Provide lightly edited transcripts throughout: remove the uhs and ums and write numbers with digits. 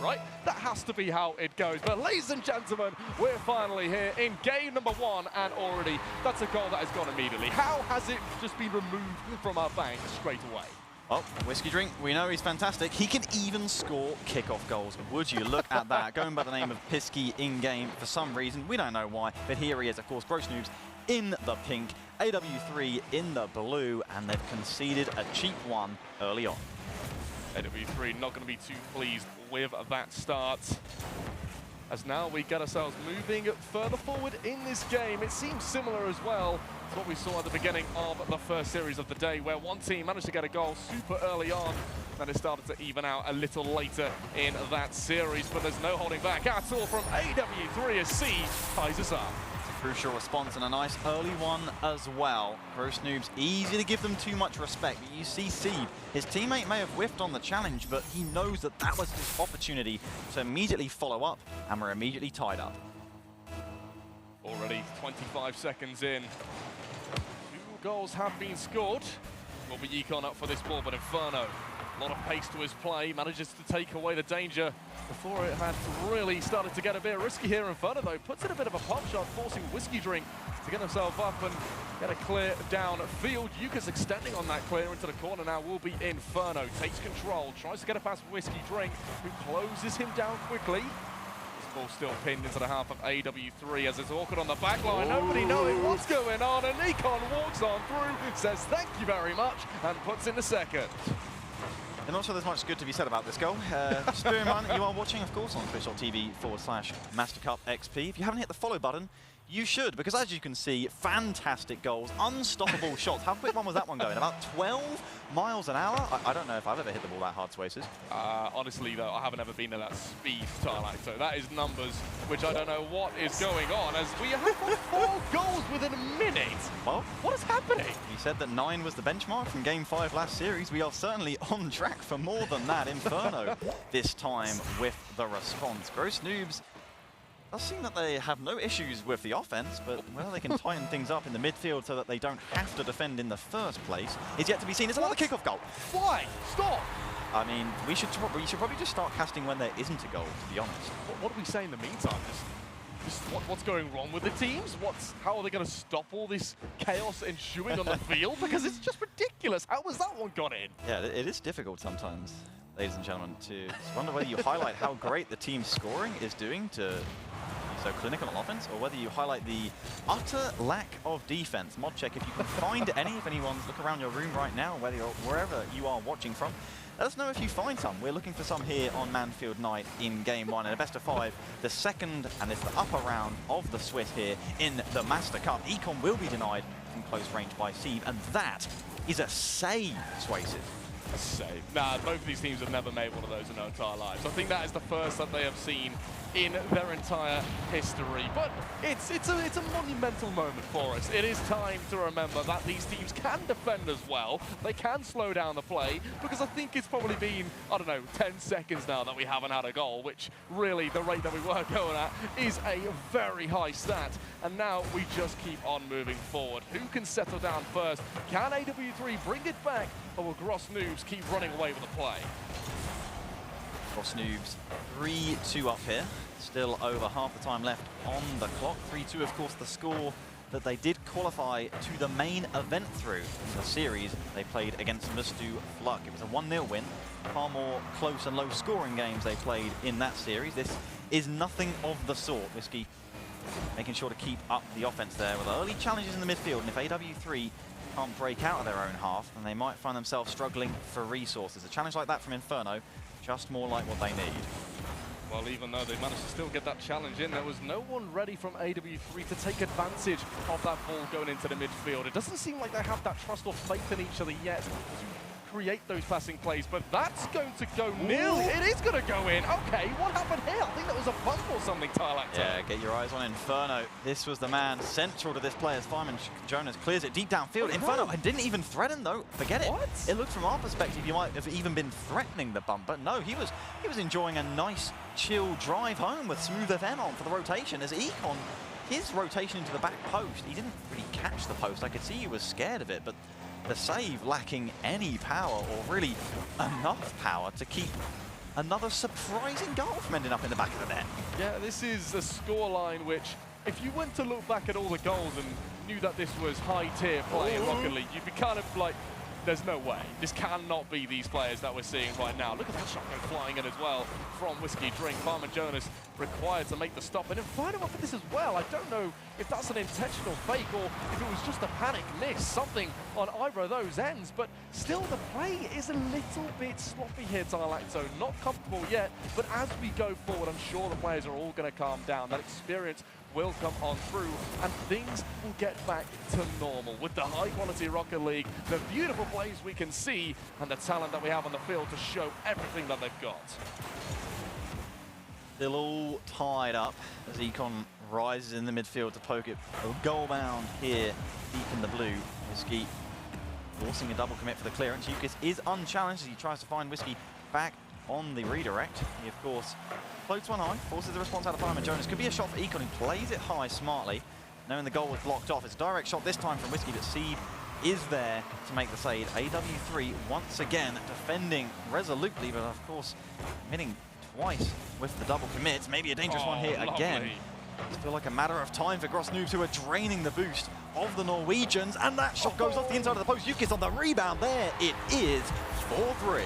right? That has to be how it goes. But ladies and gentlemen, we're finally here in game number 1, and already that's a goal that has gone immediately. How has it just been removed from our bank straight away? Well, Whiskey Drink, we know he's fantastic. He can even score kickoff goals. Would you look at that? Going by the name of Pisky in-game for some reason. We don't know why, but here he is, of course, Gros Noobz in the pink, AW3 in the blue, and they've conceded a cheap one early on. AW3 not going to be too pleased with that start, as now we get ourselves moving further forward in this game. It seems similar as well to what we saw at the beginning of the first series of the day, where one team managed to get a goal super early on, then it started to even out a little later in that series. But there's no holding back at all from AW3 as C ties us up. Crucial response and a nice early one as well. Gros Noobz, easy to give them too much respect, but you see Seed, his teammate may have whiffed on the challenge, but he knows that that was his opportunity to immediately follow up, and we're immediately tied up. Already 25 seconds in. 2 goals have been scored. Will be Econ up for this ball, but Inferno, a lot of pace to his play, manages to take away the danger before it had really started to get a bit risky here. Inferno, though, puts in a bit of a pop shot, forcing Whiskey Drink to get himself up and get a clear downfield. Yuka's extending on that clear into the corner now will be Inferno. Takes control, tries to get it past Whiskey Drink, who closes him down quickly. This ball still pinned into the half of AW3 as it's awkward on the back line. Nobody knowing what's going on, and Econ walks on through, says thank you very much, and puts in the second. I'm not sure there's much good to be said about this goal. Just bear in mind that you are watching, of course, on twitch.tv/MasterCupXP. If you haven't hit the follow button, you should, because as you can see, fantastic goals, unstoppable shots. How quick one was that one going? About 12 miles an hour? I don't know if I've ever hit the ball that hard, Swaces. Honestly, though, I haven't ever been at that speed, Tarlacto. That is numbers which I don't know what is going on, as we have 4 goals within a minute. Well, what is happening? He said that 9 was the benchmark from Game 5 last series. We are certainly on track for more than that. Inferno this time with the response. Gros Noobz, does seem that they have no issues with the offense, but whether they can tighten things up in the midfield so that they don't have to defend in the first place is yet to be seen. It's another kickoff goal. Why? Stop! I mean, we should probably just start casting when there isn't a goal, to be honest. What do we say in the meantime? Just what's going wrong with the teams? How are they going to stop all this chaos ensuing on the field? Because it's just ridiculous. How was that one got in? Yeah, it is difficult sometimes, ladies and gentlemen, to wonder whether you highlight how great the team's scoring is doing to so clinical on offense, or whether you highlight the utter lack of defense. Mod check if you can find any, if anyone's look around your room right now, wherever you are watching from. Let us know if you find some. We're looking for some here on Manfield Night in Game 1. In a best of 5, the second, and it's the upper round of the Swiss here in the Master Cup. Econ will be denied from close range by Seed, and that is a save, Swaces. A save. Nah, both of these teams have never made one of those in their entire lives. I think that is the first that they have seen in their entire history. But it's a monumental moment for us. It is time to remember that these teams can defend as well. They can slow down the play, because I think it's probably been, I don't know, 10 seconds now that we haven't had a goal, which really the rate that we were going at is a very high stat. And now we just keep on moving forward. Who can settle down first? Can AW3 bring it back, or will Gros Noobz keep running away with the play? Gros Noobz 3-2 up here. Still over half the time left on the clock. 3-2, of course, the score that they did qualify to the main event through in the series they played against Mustu Fluck. It was a 1-0 win. Far more close and low-scoring games they played in that series. This is nothing of the sort. Whiskey making sure to keep up the offense there with early challenges in the midfield. And if AW3 can't break out of their own half, then they might find themselves struggling for resources. A challenge like that from Inferno, just more like what they need. Well, even though they managed to still get that challenge in, there was no one ready from AW3 to take advantage of that ball going into the midfield. It doesn't seem like they have that trust or faith in each other yet to create those passing plays, but that's going to go nil. It is going to go in. Okay, what happened here? I think that was a bump or something, Tarlacto. Yeah, get your eyes on Inferno. This was the man central to this player's fireman. Jonas clears it deep downfield. Inferno didn't even threaten, though. Forget it. What? It looked from our perspective, you might have even been threatening the bump, but no, he was enjoying a nice, chill drive home with Smooth FN on for the rotation as Econ, his rotation into the back post, he didn't really catch the post. I could see he was scared of it, but the save lacking any power, or really enough power to keep another surprising goal from ending up in the back of the net. Yeah, this is a scoreline which, if you went to look back at all the goals and knew that this was high-tier play in Rocket League, you'd be kind of like, there's no way. This cannot be these players that we're seeing right now. Look at that shotgun flying in as well from Whiskey Drink. Farmer Jonas required to make the stop. And Inferno up for this as well. I don't know if that's an intentional fake or if it was just a panic miss, something on either of those ends. But still, the play is a little bit sloppy here, Tylacto. Not comfortable yet, but as we go forward, I'm sure the players are all going to calm down. That experience will come on through and things will get back to normal with the high quality Rocket League, the beautiful plays we can see and the talent that we have on the field to show everything that they've got. Still all tied up as Econ rises in the midfield to poke it. Goal bound here deep in the blue. Whiskey forcing a double commit for the clearance. Yukis is unchallenged as he tries to find Whiskey back on the redirect. He of course floats one high, forces the response out of Fireman Jonas. Could be a shot for Econ, who plays it high smartly, knowing the goal was blocked off. It's a direct shot this time from Whiskey, but Seed is there to make the save. AW3 once again defending resolutely, but of course committing twice with the double commits. Maybe a dangerous one here again. It's feel like a matter of time for Gros Noobz, who are draining the boost of the Norwegians, and that shot goes off the inside of the post. Yukis on the rebound there. It is 4-3.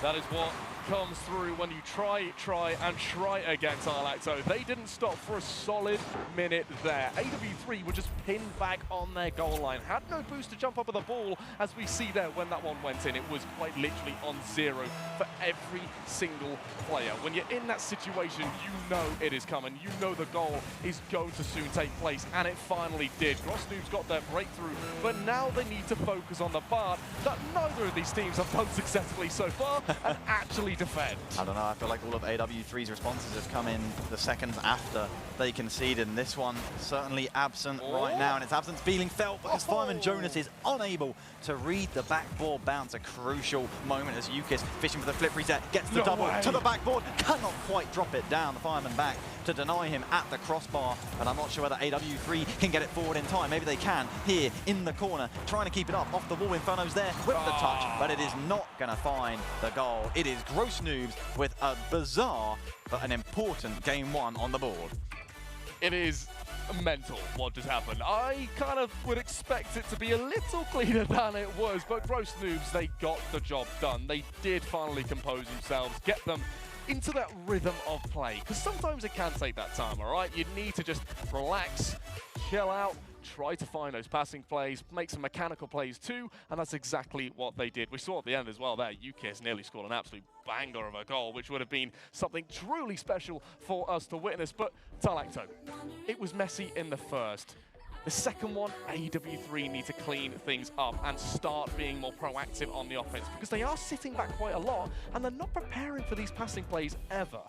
That is what comes through when you try again, Tylacto. They didn't stop for a solid minute there. AW3 were just pinned back on their goal line. Had no boost to jump up with the ball, as we see there when that one went in. It was quite literally on zero for every single player. When you're in that situation, you know it is coming. You know the goal is going to soon take place, and it finally did. Gros Noobz got their breakthrough, but now they need to focus on the part that neither of these teams have done successfully so far and actually defend. I don't know, I feel like all of AW3's responses have come in the seconds after they conceded, and this one certainly absent right now, and its absence feeling felt because Fireman Jonas is unable to read the backboard bounce. A crucial moment as Yukis, fishing for the flip reset, gets the double to the backboard, cannot quite drop it down. The Fireman back to deny him at the crossbar, and I'm not sure whether AW3 can get it forward in time. Maybe they can here in the corner, trying to keep it up off the wall. Inferno's there with the touch, but it is not going to find the goal. It is Gros Noobz with a bizarre but an important game one on the board. It is mental what just happened. I kind of would expect it to be a little cleaner than it was, but Gros Noobz, they got the job done. They did finally compose themselves, get them into that rhythm of play, because sometimes it can take that time, all right? You need to just relax, chill out, try to find those passing plays, make some mechanical plays too, and that's exactly what they did. We saw at the end as well there, Yukis nearly scored an absolute banger of a goal, which would have been something truly special for us to witness. But Tylacto, it was messy in the first. The second one, AW3 need to clean things up and start being more proactive on the offense, because they are sitting back quite a lot and they're not preparing for these passing plays ever.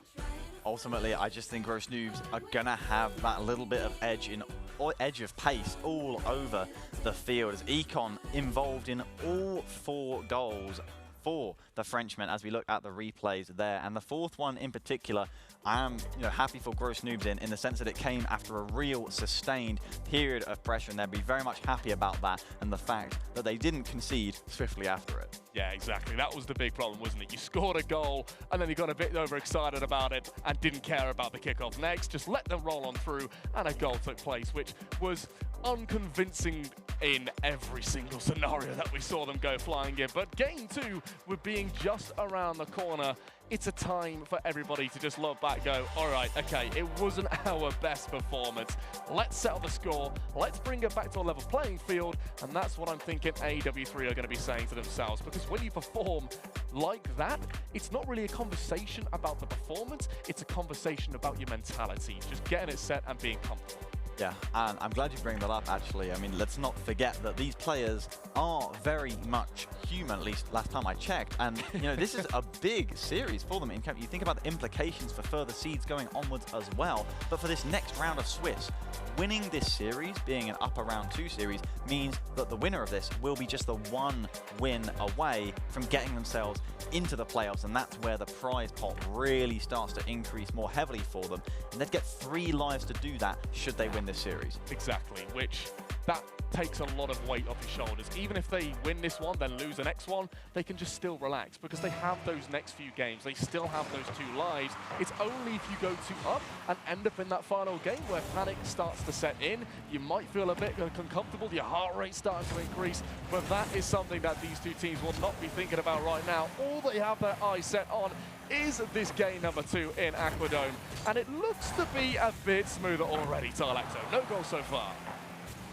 Ultimately, I just think Gros Noobz are gonna have that little bit of edge of pace all over the field, as Econ involved in all 4 goals for the Frenchmen as we look at the replays there. And the fourth one in particular, I am happy for Gros Noobz in the sense that it came after a real sustained period of pressure, and they'd be very much happy about that and the fact that they didn't concede swiftly after it. Yeah, exactly. That was the big problem, wasn't it? You scored a goal and then you got a bit overexcited about it and didn't care about the kickoff next. Just let them roll on through, and a goal took place, which was unconvincing in every single scenario that we saw them go flying in. But game 2, with being just around the corner, it's a time for everybody to just look back, go, all right, okay, it wasn't our best performance. Let's settle the score. Let's bring it back to a level playing field. And that's what I'm thinking AW3 are going to be saying to themselves. Because when you perform like that, it's not really a conversation about the performance. It's a conversation about your mentality. Just getting it set and being comfortable. Yeah, and I'm glad you bring that up, actually. I mean, let's not forget that these players are very much human, at least last time I checked. And, this is a big series for them. You think about the implications for further seeds going onwards as well. But for this next round of Swiss, winning this series, being an upper round 2 series, means that the winner of this will be just the 1 win away from getting themselves into the playoffs. And that's where the prize pot really starts to increase more heavily for them. And they'd get 3 lives to do that should they win this series. Exactly, which that takes a lot of weight off your shoulders. Even if they win this one, then lose the next one, they can just still relax because they have those next few games. They still have those 2 lives. It's only if you go 2 up and end up in that final game where panic starts to set in. You might feel a bit uncomfortable, your heart rate starting to increase, but that is something that these 2 teams will not be thinking about right now. All they have their eyes set on is this game number 2 in Aquadome, and it looks to be a bit smoother already, Tarlacto. No goals so far.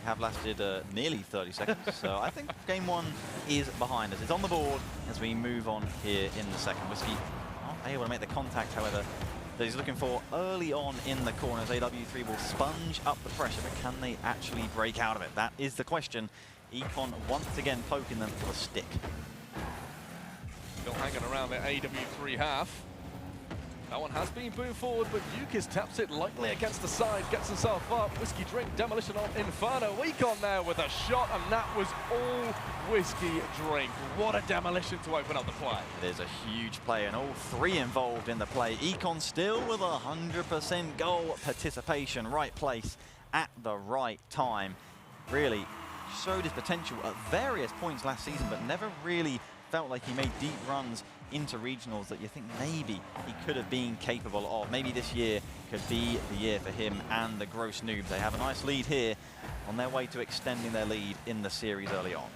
Have lasted nearly 30 seconds, so I think game 1 is behind us. It's on the board as we move on here in the second. Whiskey not able to make the contact, however, that he's looking for early on in the corners. AW3 will sponge up the pressure, but can they actually break out of it? That is the question. Econ once again poking them with a stick. Still hanging around the AW3 half. That one has been boomed forward, but Yukis taps it lightly against the side, gets himself up. Whiskey Drink, demolition on Inferno. Econ there with a shot, and that was all Whiskey Drink. What a demolition to open up the play. There's a huge play, and all 3 involved in the play. Econ still with 100% goal participation, right place at the right time. Really showed his potential at various points last season, but never really felt like he made deep runs into regionals that you think maybe he could have been capable of. Maybe this year could be the year for him and the Gros Noobz. They have a nice lead here on their way to extending their lead in the series early on.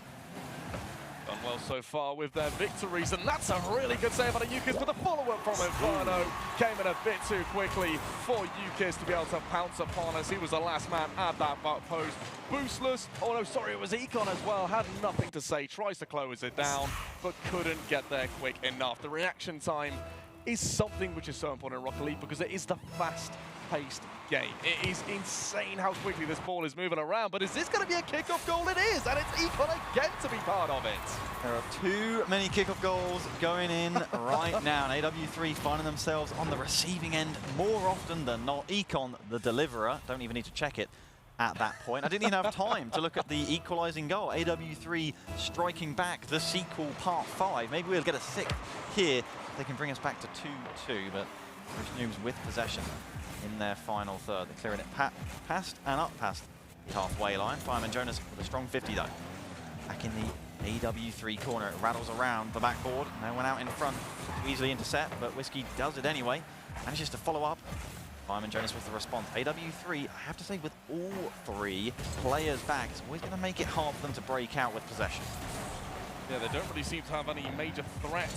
Done well so far with their victories, and that's a really good save out of Yukis, but the follow-up from Inferno came in a bit too quickly for Yukis to be able to pounce upon us. He was the last man at that back post. Boostless, oh no, sorry, it was Econ as well, had nothing to say, tries to close it down, but couldn't get there quick enough. The reaction time is something which is so important in Rocket League because it is the fast-paced game. It is insane how quickly this ball is moving around, but is this going to be a kickoff goal? It is, and it's Econ again to be part of it. There are too many kickoff goals going in right now, and AW3 finding themselves on the receiving end more often than not. Econ, the deliverer, don't even need to check it at that point. I didn't even have time to look at the equalising goal. AW3 striking back, the sequel part 5. Maybe we'll get a 6th here. They can bring us back to 2-2, but Noobz with possession in their final third. They're clearing it past and up past the halfway line. Fireman Jonas with a strong 50 though. Back in the AW3 corner, it rattles around the backboard. No one out in front to easily intercept, but Whiskey does it anyway. Manages to follow up. Fireman Jonas with the response. AW3, I have to say, with all 3 players back, it's always going to make it hard for them to break out with possession. Yeah, they don't really seem to have any major threat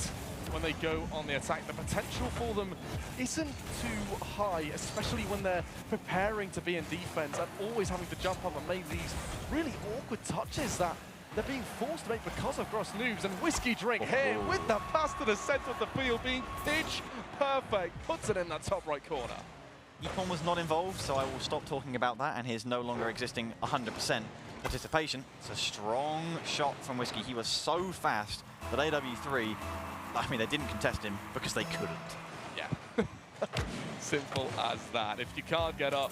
when they go on the attack. The potential for them isn't too high, especially when they're preparing to be in defense and always having to jump up and make these really awkward touches that they're being forced to make because of Gros Noobz. And Whiskey Drink here with the pass to the center of the field being pitch perfect, puts it in that top right corner. Econ was not involved, so I will stop talking about that and his no longer existing 100% participation. It's a strong shot from Whiskey. He was so fast that AW3, I mean, they didn't contest him because they couldn't. Yeah. Simple as that. If you can't get up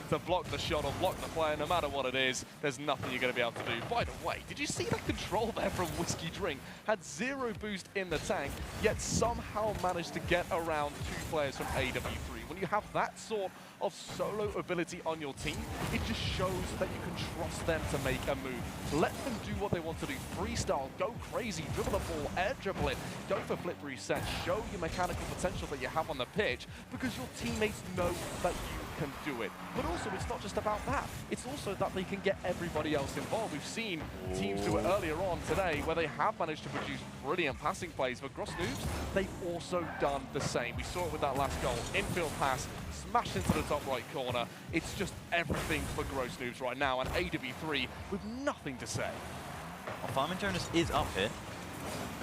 to block the shot or block the player, no matter what it is, there's nothing you're going to be able to do. By the way, did you see that control there from Whiskey Drink? Had 0 boost in the tank, yet somehow managed to get around 2 players from AW3. When you have that sort of solo ability on your team, it just shows that you can trust them to make a move. Let them do what they want to do. Freestyle, go crazy, dribble the ball, air dribble it, go for flip reset, show your mechanical potential that you have on the pitch because your teammates know that you can do it. But also, it's not just about that. It's also that they can get everybody else involved. We've seen teams do it earlier on today where they have managed to produce brilliant passing plays. For Gros Noobz, they've also done the same. We saw it with that last goal. Infield pass, smashed into the top right corner. It's just everything for Gros Noobz right now, and AW3 with nothing to say. Well, Fireman Jonas is up here.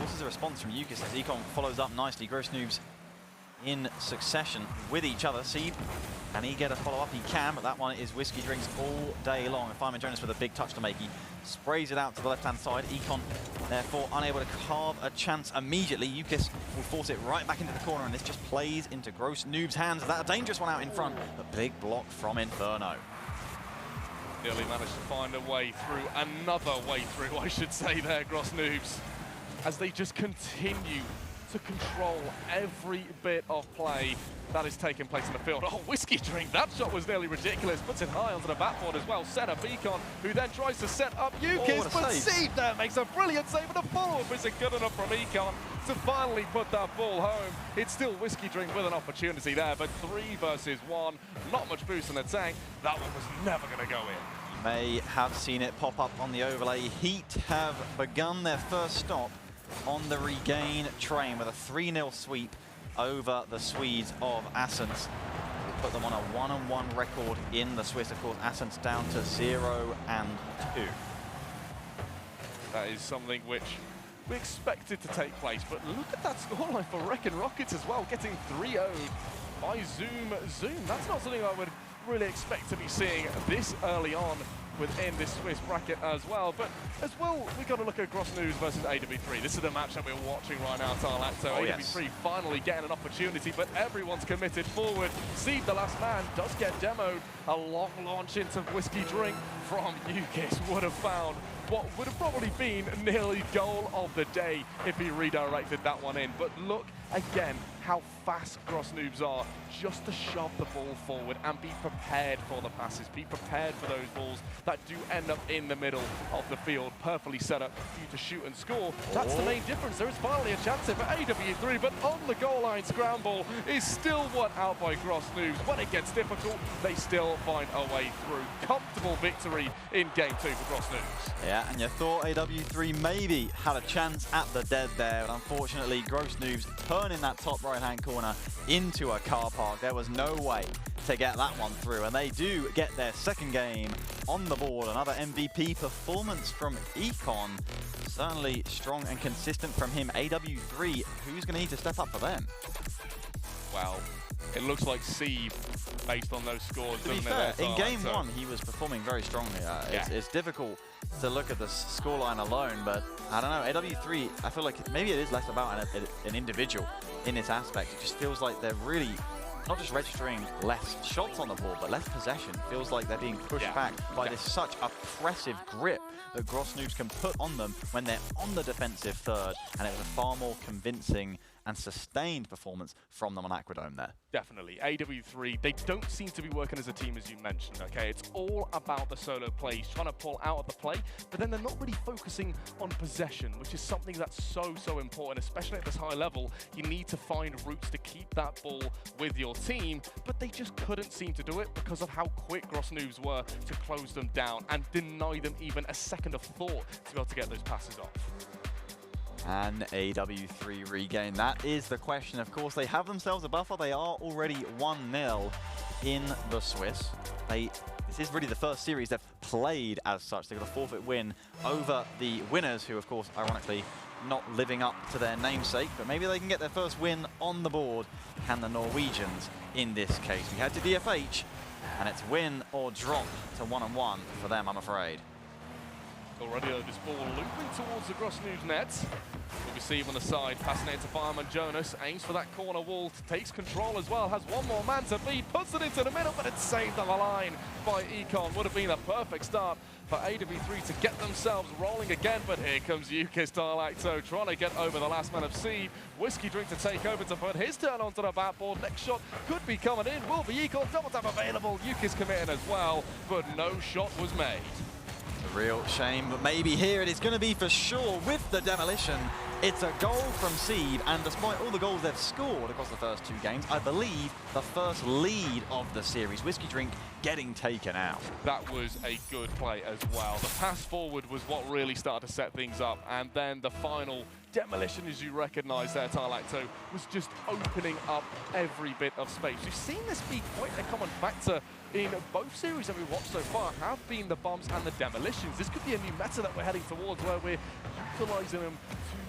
This is a response from Yukis as Econ follows up nicely. Gros Noobz in succession with each other. See, can he get a follow-up? He can, but that one is Whiskey Drinks all day long. And Fireman Jonas with a big touch to make. He sprays it out to the left-hand side. Econ, therefore, unable to carve a chance immediately. Yukis will force it right back into the corner, and this just plays into Gros Noobz' hands. That a dangerous one out in front, but big block from Inferno. Nearly managed to find a way through, another way through, I should say there, Gros Noobz, as they just continue to control every bit of play that is taking place in the field. Oh, Whiskey Drink, that shot was nearly ridiculous. Puts it high onto the backboard as well. Center Beacon, who then tries to set up Ukis, but Seed there makes a brilliant save, and a follow-up isn't good enough from Econ to finally put that ball home. It's still Whiskey Drink with an opportunity there, but 3 versus 1, not much boost in the tank. That one was never going to go in. May have seen it pop up on the overlay. Heat have begun their first stop on the regain train with a 3-0 sweep over the Swedes of Assens. We put them on a 1-1 record in the Swiss. Of course, Assens down to 0-2. That is something which we expected to take place, but look at that scoreline for Wrecking Rockets as well, getting 3-0'd by Zoom. That's not something I would really expect to be seeing this early on within this Swiss bracket as well. But as well, we got to look at Gros Noobz versus AW3. This is the match that we're watching right now, Tarlac. So AW3 finally getting an opportunity, but everyone's committed forward. Seed, the last man, does get demoed. A long launch into Whiskey Drink from Ukis would have found what would have probably been nearly goal of the day if he redirected that one in. But look again how fast Gros Noobz are, just to shove the ball forward and be prepared for the passes, be prepared for those balls that do end up in the middle of the field, perfectly set up for you to shoot and score. That's the main difference. There is finally a chance here for AW3, but on the goal line scramble is still won out by Gros Noobz. When it gets difficult, they still find a way through. Comfortable victory in game 2 for Gros Noobz. Yeah, and you thought AW3 maybe had a chance at the dead there, but unfortunately Gros Noobz turning that top right-hand corner into a car park. There was no way to get that one through, and they do get their second game on the board. Another MVP performance from Econ. Certainly strong and consistent from him. AW3, who's going to need to step up for them? Well, it looks like Seed, based on those scores, to be fair, in game 1, he was performing very strongly. It's difficult to look at the scoreline alone, but I don't know, AW3, I feel like maybe it is less about an individual in this aspect. It just feels like they're really not just registering less shots on the ball, but less possession. Feels like they're being pushed back by this such oppressive grip that Gros Noobz can put on them when they're on the defensive third, and it was a far more convincing and sustained performance from them on Aquadome there. Definitely. AW3, they don't seem to be working as a team, as you mentioned, okay? It's all about the solo plays, trying to pull out of the play, but then they're not really focusing on possession, which is something that's so important, especially at this high level. You need to find routes to keep that ball with your team, but they just couldn't seem to do it because of how quick Gros Noobz were to close them down and deny them even a second of thought to be able to get those passes off. And AW3 regain. That is the question. Of course, they have themselves a buffer. They are already 1-0 in the Swiss. This is really the first series they've played as such. They got a forfeit win over the winners, who, of course, ironically, not living up to their namesake. But maybe they can get their first win on the board. Can the Norwegians in this case? We head to DFH, and it's win or drop to 1-1 for them, I'm afraid. Already this ball looping towards the Gros Noobz net. We see him on the side, passing it to Fireman Jonas, aims for that corner wall, takes control as well, has one more man to beat, puts it into the middle, but it's saved on the line by Econ. Would have been a perfect start for AW3 to get themselves rolling again, but here comes Ukis Tarlacto trying to get over the last man of Seed. Whiskey Drink to take over to put his turn onto the backboard. Next shot could be coming in, will be Econ, double tap available. Ukis committing as well, but no shot was made. A real shame, but maybe here it is going to be for sure with the demolition. It's a goal from Seed, and despite all the goals they've scored across the first 2 games, I believe the first lead of the series. Whiskey Drink getting taken out. That was a good play as well. The pass forward was what really started to set things up, and then the final demolition, as you recognise there, Tarlacto, was just opening up every bit of space. We've seen this be quite a common factor in both series that we've watched so far, have been the bombs and the demolitions. This could be a new meta that we're heading towards, where we're utilising them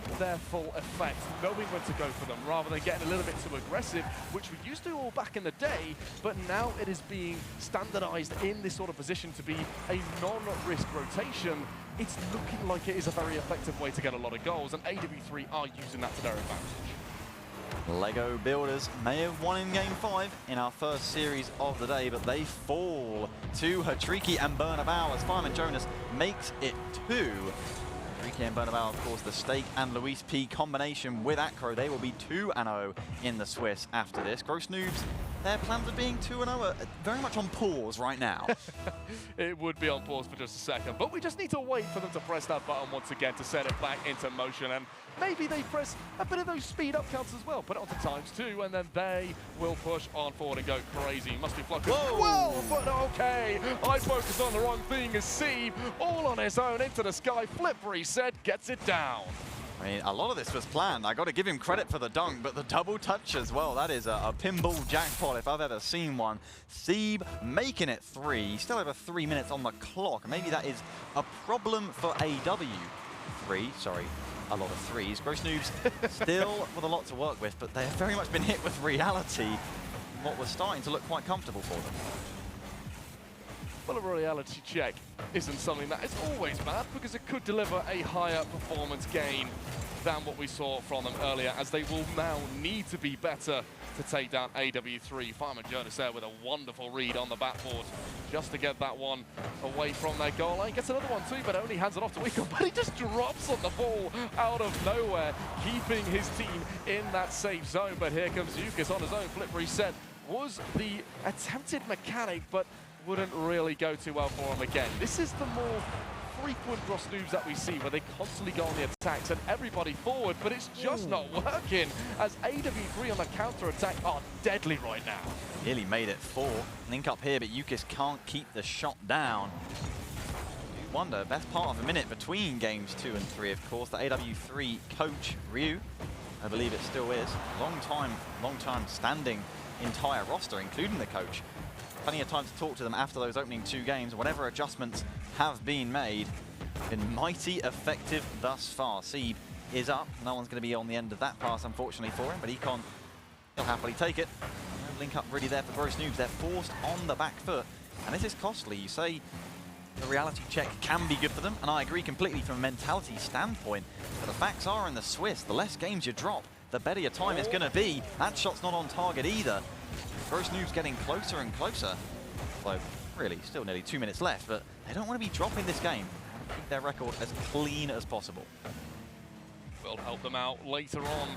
to their full effect, knowing when to go for them, rather than getting a little bit too aggressive, which we used to all back in the day, but now it is being standardised in this sort of position to be a non-risk rotation. It's looking like it is a very effective way to get a lot of goals, and AW3 are using that to their advantage. Lego Builders may have won in game 5 in our first series of the day, but they fall to Hatriki and Bernabeu as Fireman Jonas makes it 2. Ricky and Bernabeu, of course, the Stake and Luis P combination with Acro. They will be 2-0 in the Swiss after this. Gros Noobz, their plans of being 2-0 are very much on pause right now. It would be on pause for just a second, but we just need to wait for them to press that button once again to set it back into motion, and maybe they press a bit of those speed up counts as well, put it onto ×2, and then they will push on forward and go crazy. Must be flucking. Whoa, but okay, I focused on the wrong thing as Sieve, all on his own, into the sky, flip reset, gets it down. I mean, a lot of this was planned. I got to give him credit for the dunk, but the double touch as well. That is a pinball jackpot if I've ever seen one. Sieve making it 3. Still over 3 minutes on the clock. Maybe that is a problem for AW3. Sorry, a lot of threes. Gros Noobz still with a lot to work with, but they have very much been hit with reality. What was starting to look quite comfortable for them. Well, a reality check isn't something that is always bad, because it could deliver a higher performance gain than what we saw from them earlier, as they will now need to be better to take down AW3. Fireman Jonas there with a wonderful read on the backboard just to get that one away from their goal line. Gets another one too, but only hands it off to Econ, but he just drops on the ball out of nowhere, keeping his team in that safe zone. But here comes Yukis on his own. Flip reset was the attempted mechanic, but wouldn't really go too well for him again. This is the more frequent Gros Noobz that we see, where they constantly go on the attacks and everybody forward, but it's just not working, as AW3 on the counter-attack are deadly right now. Nearly made it 4. Link up here, but Yukis can't keep the shot down. You wonder, best part of a minute between games 2 and 3, of course. The AW3 coach, Ryu, I believe it still is. Long time standing entire roster, including the coach. Plenty of time to talk to them after those opening 2 games. Whatever adjustments have been made, been mighty effective thus far. Sieve is up. No one's going to be on the end of that pass, unfortunately, for him, but Econ will happily take it. No link up really there for Gros Noobz. They're forced on the back foot, and this is costly. You say the reality check can be good for them, and I agree completely from a mentality standpoint, but the facts are in the Swiss, the less games you drop, the better your time is going to be. That shot's not on target either. Gros Noobz getting closer and closer. So really, still nearly 2 minutes left, but they don't want to be dropping this game. Keep their record as clean as possible. Will help them out later on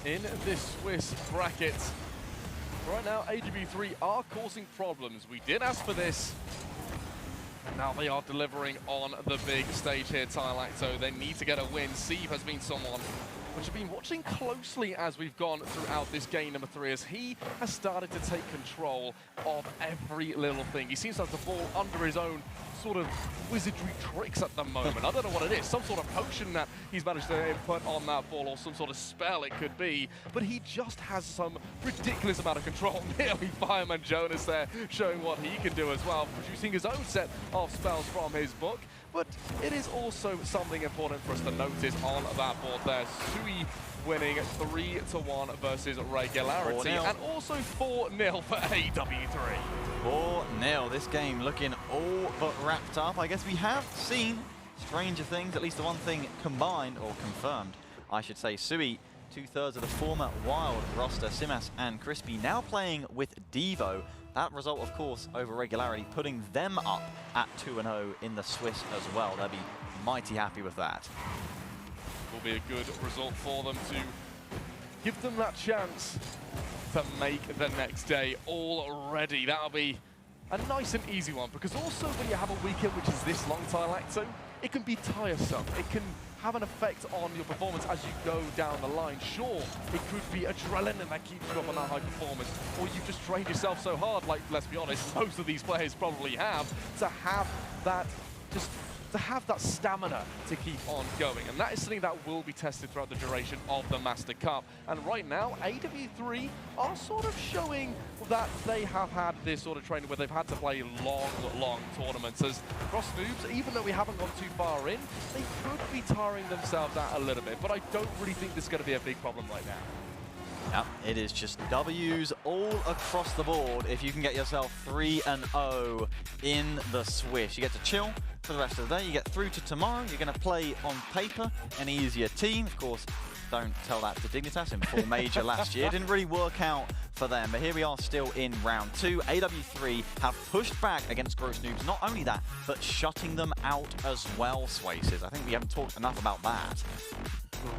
in this Swiss bracket. Right now, AW3 are causing problems. We did ask for this. And now they are delivering on the big stage here, Thailand. So they need to get a win. Sieve has been someone which I've been watching closely as we've gone throughout this game number 3, as he has started to take control of every little thing. He seems to have the ball under his own sort of wizardry tricks at the moment. I don't know what it is, some sort of potion that he's managed to put on that ball, or some sort of spell it could be, but he just has some ridiculous amount of control. Nearly Fireman Jonas there showing what he can do as well, producing his own set of spells from his book. But it is also something important for us to notice on that board there. Sui winning 3-1 versus Regularity, and also 4-0 for AW3. 4-0. This game looking all but wrapped up. I guess we have seen stranger things, at least the one thing combined, or confirmed, I should say. Sui, 2/3 of the former Wild roster, Simas and Crispy, now playing with Devo. That result, of course, over Regularity, putting them up at 2-0 in the Swiss as well. They'll be mighty happy with that. Will be a good result for them to give them that chance to make the next day already. That'll be a nice and easy one, because also when you have a weekend which is this long, Thailand, it can be tiresome. It can have an effect on your performance as you go down the line. Sure, it could be adrenaline that keeps you up on that high performance, or you just trained yourself so hard, like, let's be honest, most of these players probably have, to have that stamina to keep on going. And that is something that will be tested throughout the duration of the Master Cup. And right now, AW3 are sort of showing that they have had this sort of training where they've had to play long tournaments. As Gros Noobz, even though we haven't gone too far in, they could be tiring themselves out a little bit. But I don't really think this is going to be a big problem right now. Yep, it is just W's all across the board if you can get yourself 3-0 in the Swiss. You get to chill for the rest of the day, you get through to tomorrow, you're going to play on paper an easier team. Of course, don't tell that to Dignitas in full major last year. Didn't really work out for them, but here we are still in round 2. AW3 have pushed back against Gros Noobz. Not only that, but shutting them out as well, Swaces. I think we haven't talked enough about that.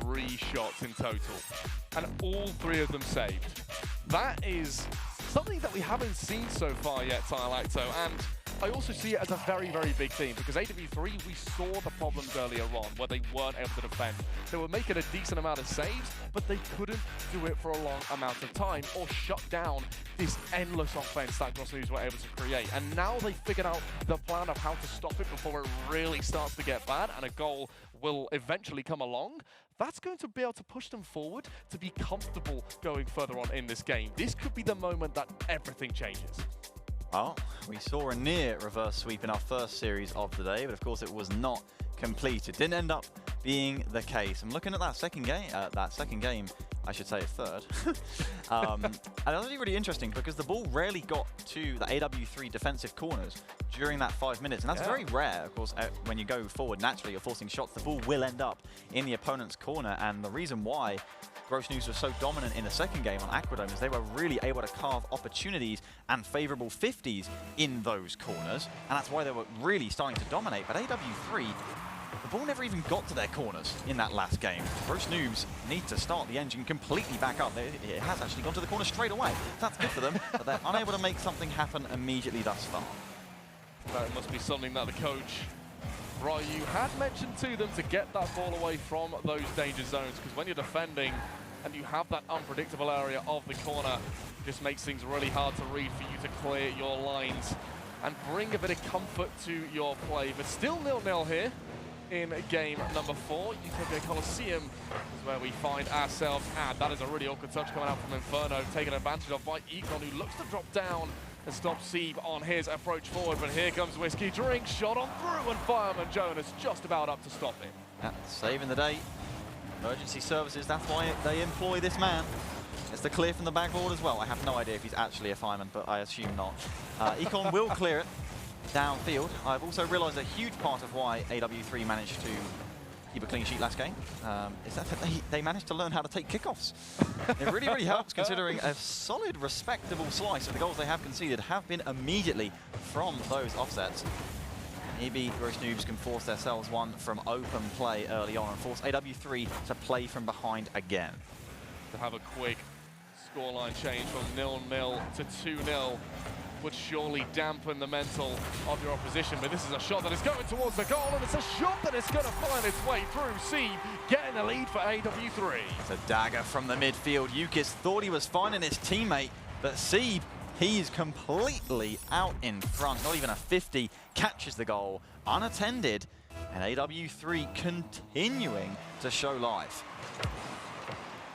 3 shots in total, and all 3 of them saved. That is something that we haven't seen so far yet, Tyalacto, and I also see it as a very, very big thing, because AW3, we saw the problems earlier on where they weren't able to defend. They were making a decent amount of saves, but they couldn't do it for a long amount of time or shut down this endless offense that Gros Noobz were able to create. And now they figured out the plan of how to stop it before it really starts to get bad and a goal will eventually come along. That's going to be able to push them forward to be comfortable going further on in this game. This could be the moment that everything changes. Well, we saw a near reverse sweep in our first series of the day, but of course it was not completed. Didn't end up being the case. I'm looking at that second game, I should say third. And that was really interesting because the ball rarely got to the AW3 defensive corners during that 5 minutes. And that's very rare, of course, when you go forward, naturally you're forcing shots. The ball will end up in the opponent's corner. And the reason why Gros Noobz was so dominant in the second game on Aquadome is they were really able to carve opportunities and favorable 50s in those corners. And that's why they were really starting to dominate. But AW3, the ball never even got to their corners in that last game. Gros Noobz need to start the engine completely back up. It has actually gone to the corner straight away. That's good for them, but they're unable to make something happen immediately thus far. That must be something that the coach, Ryu, had mentioned to them to get that ball away from those danger zones, because when you're defending and you have that unpredictable area of the corner, it just makes things really hard to read for you to clear your lines and bring a bit of comfort to your play. But still 0-0 here in game number 4. Utopia Coliseum is where we find ourselves at. That is a really awkward touch coming out from Inferno, taken advantage of by Econ, who looks to drop down and stop Sieb on his approach forward. But here comes Whiskey Drink, shot on through, and Fireman Jonas just about up to stop him. Yeah, saving the day. Emergency services, that's why they employ this man. It's the clear from the backboard as well. I have no idea if he's actually a fireman, but I assume not. Econ will clear it downfield. I've also realised a huge part of why AW3 managed to keep a clean sheet last game is that they managed to learn how to take kickoffs. It really, really helps, considering a solid, respectable slice of the goals they have conceded have been immediately from those offsets. Maybe Gros Noobz can force themselves one from open play early on and force AW3 to play from behind again. To have a quick scoreline change from 0-0 to 2-0 would surely dampen the mental of your opposition, but this is a shot that is going towards the goal, and it's a shot that is going to find its way through. Sieb getting the lead for AW3. It's a dagger from the midfield. Yukis thought he was finding his teammate, but Sieb, he's completely out in front. Not even a 50, catches the goal unattended, and AW3 continuing to show life.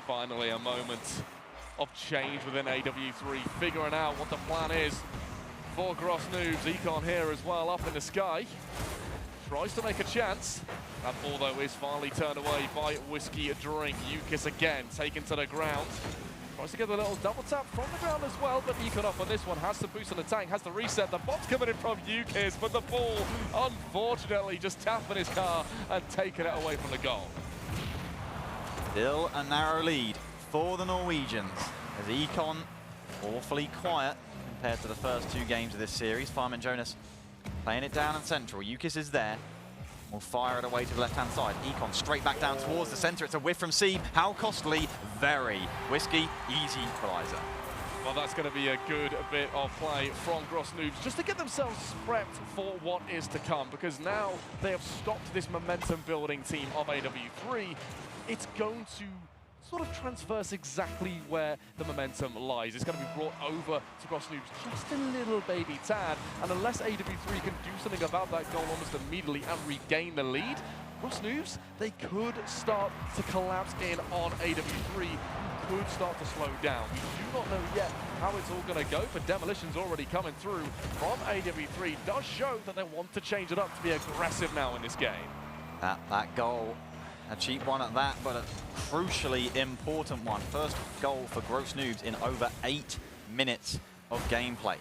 Finally a moment of change within AW3, figuring out what the plan is for Gros Noobz. Econ here as well, up in the sky. Tries to make a chance. That ball, though, is finally turned away by Whiskey Drink. Yukis again taken to the ground. Tries to get a little double tap from the ground as well, but Econ up on this one. Has to boost on the tank, has to reset. The bomb's coming in from Yukis, but the ball, unfortunately, just tapping his car and taking it away from the goal. Still a narrow lead for the Norwegians, as Econ awfully quiet compared to the first 2 games of this series. Fireman Jonas playing it down in central. Yukis is there. Will fire it away to the left-hand side. Econ straight back down towards the center. It's a whiff from Sieb. How costly? Very. Whiskey, easy equalizer. Well, that's going to be a good bit of play from Gros Noobz just to get themselves prepped for what is to come, because now they have stopped this momentum-building team of AW3. It's going to sort of transverse exactly where the momentum lies. It's going to be brought over to Gros Noobz just a little baby tad, and unless AW3 can do something about that goal almost immediately and regain the lead, Gros Noobz, they could start to collapse in on AW3, who could start to slow down. We do not know yet how it's all going to go, but Demolition's already coming through from AW3. Does show that they want to change it up to be aggressive now in this game. That goal, a cheap one at that, but a crucially important one. First goal for Gros Noobz in over 8 minutes of gameplay.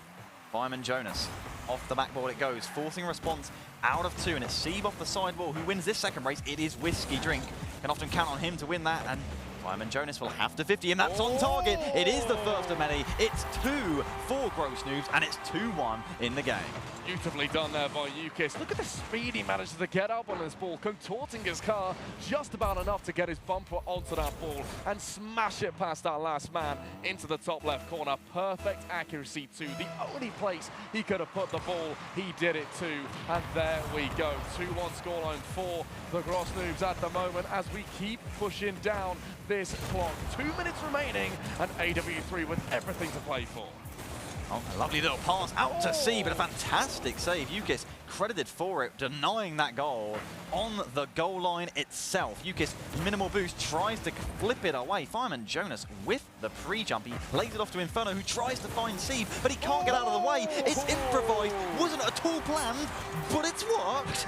Fireman Jonas, off the backboard it goes, forcing a response out of 2, and it's Sieb off the sidewall who wins this second race. It is Whiskey Drink. Can often count on him to win that, and Fireman Jonas will have to 50, and that's on target. It is the first of many. It's 2 for Gros Noobz, and it's 2-1 in the game. Beautifully done there by Ukis. Look at the speed he manages to get up on this ball, contorting his car just about enough to get his bumper onto that ball and smash it past that last man into the top left corner. Perfect accuracy too. The only place he could have put the ball, he did it too. And there we go. 2-1 scoreline for the Gros Noobz at the moment as we keep pushing down this clock. 2 minutes remaining and AW3 with everything to play for. Oh, a lovely little pass out to sea, but a fantastic save. Ukis credited for it, denying that goal on the goal line itself. Ukis, minimal boost, tries to flip it away. Fireman Jonas with the pre-jump. He lays it off to Inferno, who tries to find Seed, but he can't get out of the way. It's improvised, wasn't at all planned, but it's worked.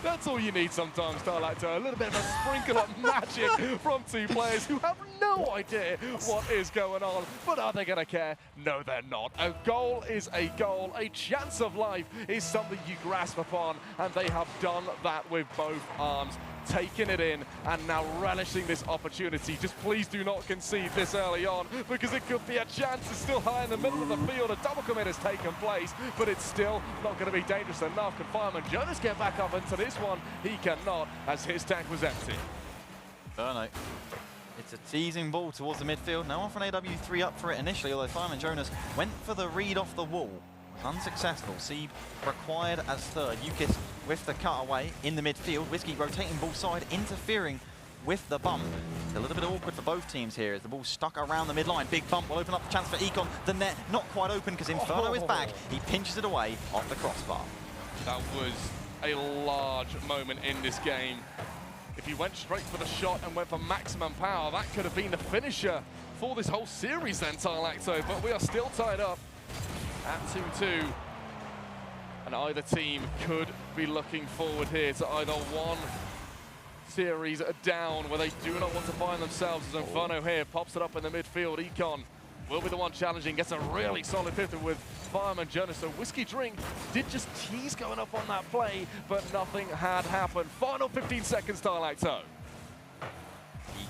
That's all you need sometimes, Starlacto. A little bit of a sprinkle of magic from two players who have no idea what is going on. But are they going to care? No, they're not. A goal is a goal. A chance of life is something you grasp upon, and they have done that with both arms. Taking it in and now relishing this opportunity. Just please do not concede this early on, because it could be a chance. It's still high in the middle of the field. A double commit has taken place, but it's still not going to be dangerous enough. Can Fireman Jonas get back up into this one? He cannot, as his tank was empty. No. It's a teasing ball towards the midfield. No one from AW3 up for it initially, although Fireman Jonas went for the read off the wall. Unsuccessful. Seed required as third. Ukis with the cutaway in the midfield. Whiskey rotating ball side, interfering with the bump. It's a little bit awkward for both teams here as the ball's stuck around the midline. Big bump will open up the chance for Econ. The net not quite open because Inferno is back. He pinches it away off the crossbar. That was a large moment in this game. If he went straight for the shot and went for maximum power, that could have been the finisher for this whole series then, Tylacto. But we are still tied up at 2-2, and either team could be looking forward here to either one series down where they do not want to find themselves, as Inferno here pops it up in the midfield. Econ will be the one challenging, gets a really solid 50 with Fireman Jonas. So Whiskey Drink did just tease going up on that play, but nothing had happened. Final 15 seconds, Tylacto.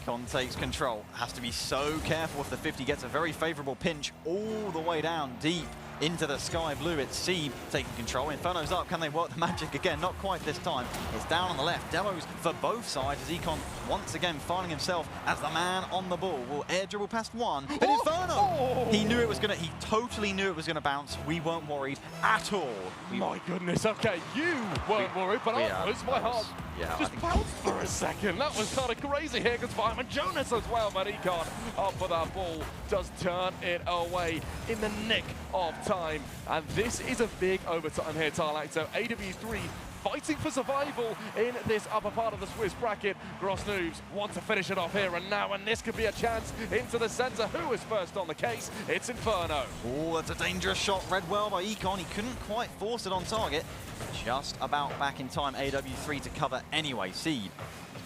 Econ takes control. Has to be so careful if the 50 gets a very favorable pinch all the way down deep into the sky blue. It's Seed taking control. Inferno's up. Can they work the magic again? Not quite this time. It's down on the left. Demos for both sides as Econ once again finding himself as the man on the ball. Will air dribble past one. But Inferno! He knew it was gonna, he totally knew it was gonna bounce. We weren't worried at all. My goodness, okay, you weren't worried, but I was. My heart just bounced for a second. That was kind of crazy here because Fireman Jonas as well, but Econ up for that ball does turn it away in the nick of time. And this is a big overtime here, Tylacto. AW3 fighting for survival in this upper part of the Swiss bracket. Gros Noobz want to finish it off here and now, and this could be a chance into the center. Who is first on the case? It's Inferno. Oh, that's a dangerous shot, read well by Econ. He couldn't quite force it on target. Just about back in time, AW3 to cover anyway. Seed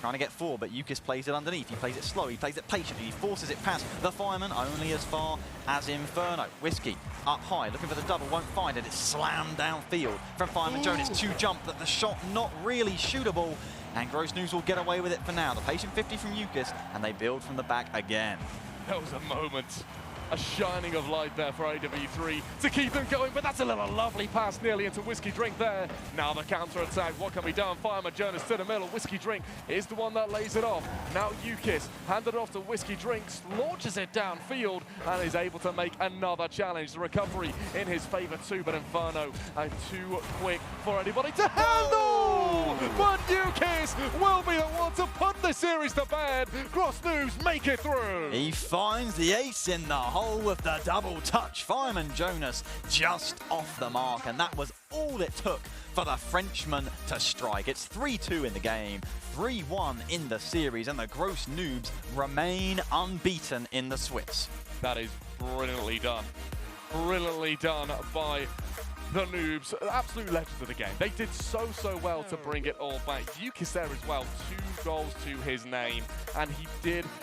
trying to get forward, but Ukis plays it underneath. He plays it slow, he plays it patiently, he forces it past the Fireman, only as far as Inferno. Whiskey up high, looking for the double, won't find it. It's slammed downfield from Fireman Jonas. 2 jump, but the shot not really shootable, and Gros Noobz will get away with it for now. The patient 50 from Ukis, and they build from the back again. That was a moment. A shining of light there for AW3 to keep them going, but that's a little lovely pass nearly into Whiskey Drink there. Now the counter-attack, what can be done? Fireman Jonas to the middle. Whiskey Drink is the one that lays it off. Now Ukis handed it off to Whiskey Drink, launches it downfield, and is able to make another challenge. The recovery in his favor too, but Inferno too quick for anybody to handle! But Ukis will be the one to put the series to bed. Gros Noobz make it through. He finds the ace in the hole with the double touch. Fireman Jonas just off the mark, and that was all it took for the Frenchman to strike. It's 3-2 in the game, 3-1 in the series, and the Gros Noobz remain unbeaten in the Swiss. That is brilliantly done. Brilliantly done by the Noobz, absolute legends of the game. They did so well to bring it all back. Ukis there as well, 2 goals to his name, and he did